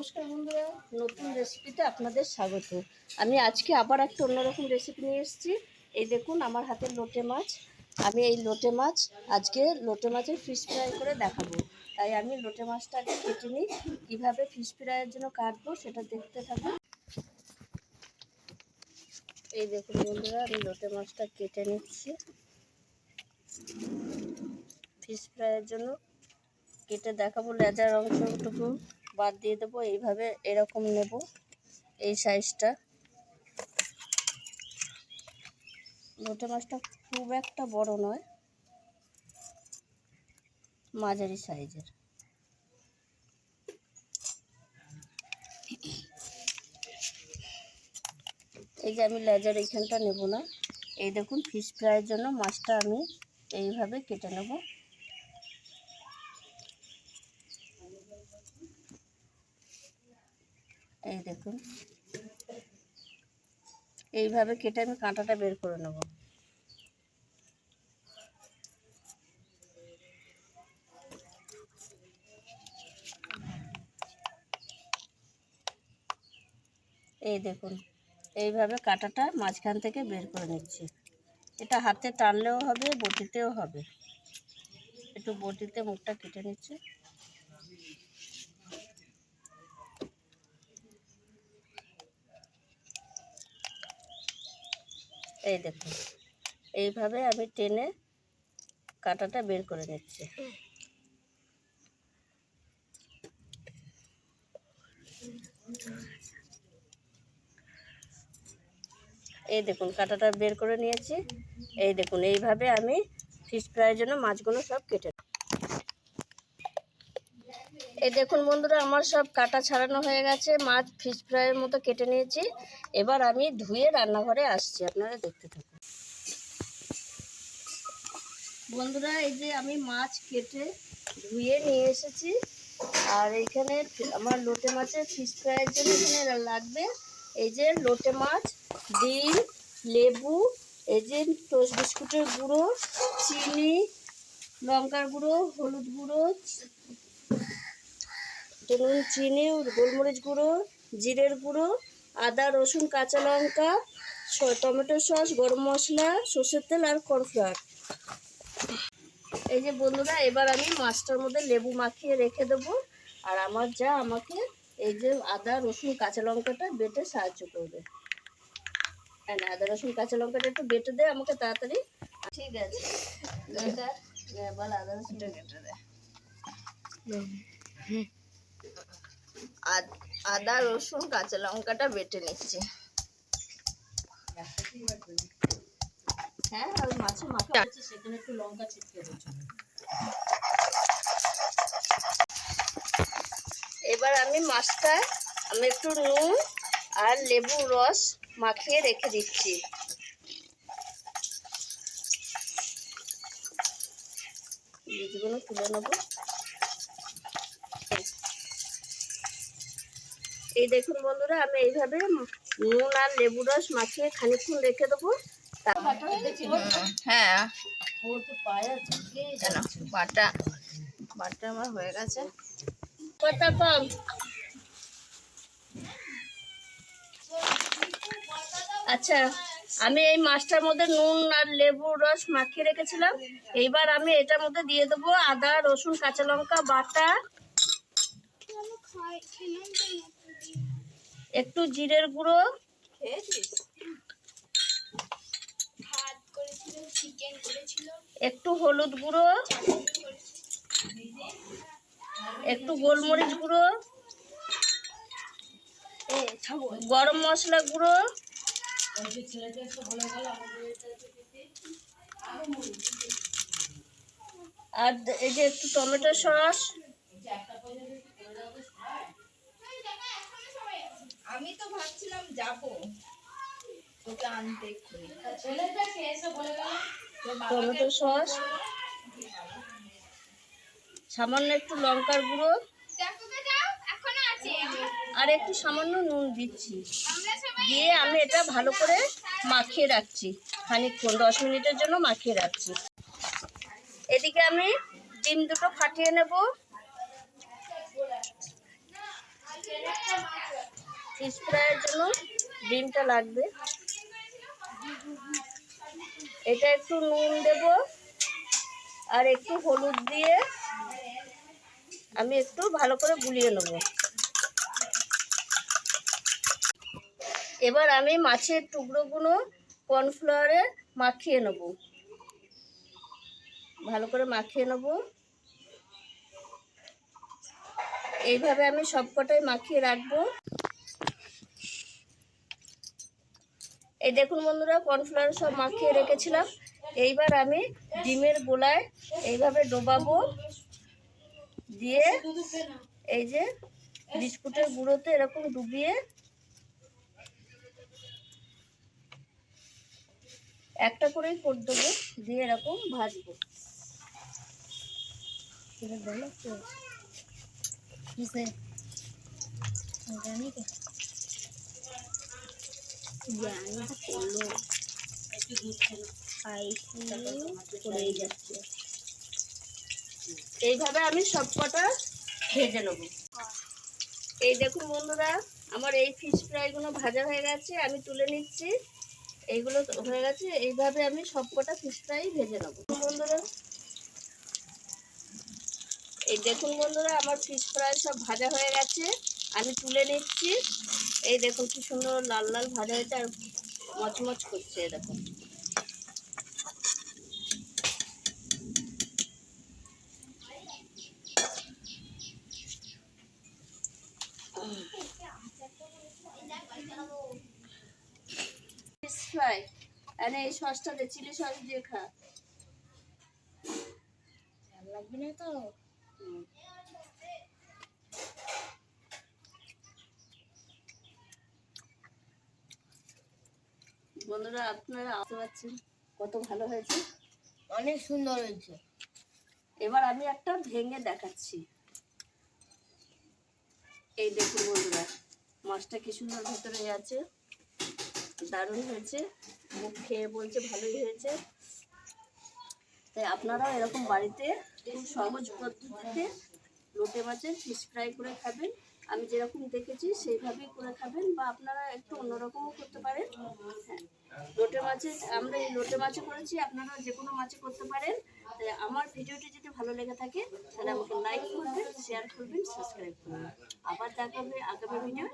নমস্কার বন্ধুরা, নতুন রেসিপিতে আপনাদের স্বাগত। আমি আজকে আবার একটা অন্যরকম রেসিপি নিয়ে এসেছি। এই দেখুন আমার হাতের লোটে মাছ। আমি এই লোটে মাছ আজকে লোটে মাছের ফিশ ফ্রাই করে দেখাবো। তাই আমি লোটে মাছটা আগে কেটে নিই, কীভাবে ফিশ ফ্রাইয়ের জন্য কাটবো সেটা দেখতে থাকুন। এই দেখুন বন্ধুরা, আমি লোটে মাছটা কেটে নিচ্ছি ফিশ ফ্রাইয়ের জন্য। কেটে দেখাবো, লেজার অংশটুকু বাদ দিয়ে দেবো। এইভাবে এরকম নেব, এই সাইজটা। লোটে মাছটা খুব একটা বড় নয়, মাঝারি সাইজের। এই যে আমি লেজার এইখানটা নেব না। এই দেখুন ফিশ ফ্রাইয়ের জন্য মাছটা আমি এইভাবে কেটে নেব। এই দেখুন এইভাবে কেটে আমি কাঁটাটা বের করে নেব। এই দেখুন এইভাবে কাঁটাটা মাঝখান থেকে বের করে নিচ্ছি। এটা হাতে টানলেও হবে, বটিতেও হবে। একটু বটিতে মুখটা কেটে নিচ্ছে। এই দেখুন এইভাবে আমি টেনে কাঁটাটা বের করে নিচ্ছি। এই দেখুন কাঁটাটা বের করে নিয়েছি। এই দেখুন এইভাবে আমি ফিশ ফ্রাইয়ের জন্য মাছগুলো সব কেটে। এই দেখুন বন্ধুরা, আমার সব কাটা ছাড়ানো হয়ে গেছে। মাছ ফিশ ফ্রাইয়ের মতো কেটে নিয়েছি। এবার আমি ধুয়ে রান্নাঘরে আসছি, আপনারা দেখতে থাকুন। বন্ধুরা, এই যে আমি মাছ কেটে ধুয়ে নিয়ে এসেছি। আর এইখানে আমার লোটে মাছের ফিশ ফ্রাইয়ের জন্য এখানে লাগবে এই যে লোটে মাছ, ডিম, লেবু, এই যে টোস্ট বিস্কুটের গুঁড়ো, চিনি, লঙ্কার গুঁড়ো, হলুদ গুঁড়ো, নুন, চিনি, গোলমরিচ গুঁড়ো, জিরের গুঁড়ো, আদা, রসুন, কাঁচা লঙ্কা, টমেটো সস, গরম মশলা, সর্ষের তেল আর কর্নফ্লাওয়ার। এই যে বন্ধুরা, এবার আমি মাছটার মধ্যে লেবু মাখিয়ে রেখে দেবো। আর আমার যা আমাকে এই যে আদা, রসুন, কাঁচা লঙ্কাটা বেটে সাহায্য করবে। হ্যাঁ, আদা, রসুন, কাঁচা লঙ্কাটা একটু বেটে দে আমাকে তাড়াতাড়ি। ঠিক আছে, বল আদা রসুনটা কেটে দে। আদা, রসুন, কাঁচা লঙ্কাটা বেটে নিচ্ছি। হ্যাঁ, ওই মাছে মাখা আছে, সেখানে একটু লঙ্কা ছিটকে দিচ্ছি। এবার আমি মাছটা একটু নুন আর লেবুর রস মাখিয়ে রেখে দিচ্ছি। বীজগুলো তুলে নেব। এই দেখুন বন্ধুরা, আমি এইভাবে নুন আর লেবু রস মাখিয়ে খানিকক্ষণ রেখে দেবো। হ্যাঁ, বাটা বাটা আমার হয়ে গেছে। কটা কম। আচ্ছা, আমি এই মাছটার মধ্যে নুন আর লেবুর রস মাখিয়ে রেখেছিলাম। এইবার আমি এটার মধ্যে দিয়ে দেবো আদা, রসুন, কাঁচা লঙ্কা বাটা, একটু জিরের গুঁড়ো, একটু হলুদ গুঁড়ো, একটু গোলমরিচ গুঁড়ো, গরম মশলা গুঁড়ো, আর এই যে একটু টমেটো সস। আমি তো ভাবছিলাম যাবো তোকে আনতে। টমেটো সস, সামান্য একটু লঙ্কার গুঁড়ো, আর একটু সামান্য নুন দিচ্ছি। দিয়ে আমি এটা ভালো করে মাখিয়ে রাখছি খানিকক্ষণ, 10 মিনিটের জন্য মাখিয়ে রাখছি। এদিকে আমি ডিম দুটো ফাটিয়ে নেব। ফিশ ফ্রাইয়ের জন্য ডিমটা লাগবে। এটা একটু নুন দেব আর একটু হলুদ দিয়ে আমি একটু ভালো করে গুলিয়ে নেব। এবার আমি মাছের টুকরোগুলো কর্নফ্লাওয়ারে মাখিয়ে নেব, ভালো করে মাখিয়ে নেব। এইভাবে আমি সবকটাই মাখিয়ে রাখবো। এই দেখুন বন্ধুরা, কর্নফ্লাওয়ার সব মাখিয়ে রেখেছিলাম। এইবার আমি ডিমের গোলায় এইভাবে ডোবাবো, দিয়ে এই যে বিস্কুটের গুঁড়োতে এরকম ডুবিয়ে একটা করেই করে দেবো, দিয়ে এরকম ভাজবো। এইভাবে আমি সবকটা ভেজে নেব। এই দেখুন বন্ধুরা, আমার এই ফিশ ফ্রাইগুলো ভাজা হয়ে গেছে, আমি তুলে নিচ্ছি। এইগুলো হয়ে গেছে, এইভাবে আমি সবকটা ফিশ ফ্রাই ভেজে নেব। বন্ধুরা, এই দেখুন বন্ধুরা, আমার ফিশ ফ্রাই সব ভাজা হয়ে গেছে, আমি তুলে নিচ্ছি। এই দেখুন কি সুন্দর লাল লাল ভাজা হয়েছে আর মচমচ করছে। দেখুন ফিশ ফ্রাই, আর এই সসটা দে, চিলি সস দিয়ে খা। লাগবে না তো। বন্ধুরা, আপনারা আসতে পারছেন কত ভালো হয়েছে, অনেক সুন্দর হয়েছে। এবার আমি একটা ভেঙে দেখাচ্ছি। এই দেখুন বন্ধুরা, মাছটা কি সুন্দর ভেতরে আছে, দারুণ হয়েছে। মুখ খেয়ে বলছে ভালোই হয়েছে। তাই আপনারাও এরকম বাড়িতে খুব সহজ পদ্ধতিতে লোটে মাছের ফিশ ফ্রাই করে খাবেন। আমি যেরকম দেখেছি সেইভাবেই করে খাবেন, বা আপনারা একটু অন্যরকমও করতে পারেন। হ্যাঁ, লোটে মাছে আমরা এই লোটে মাছে করেছি, আপনারা যে কোনো মাছে করতে পারেন। তাই আমার ভিডিওটি যদি ভালো লেগে থাকে তাহলে আমাকে লাইক করবেন, শেয়ার করবেন, সাবস্ক্রাইব করবেন। আবার দেখা হবে আগামী ভিডিও।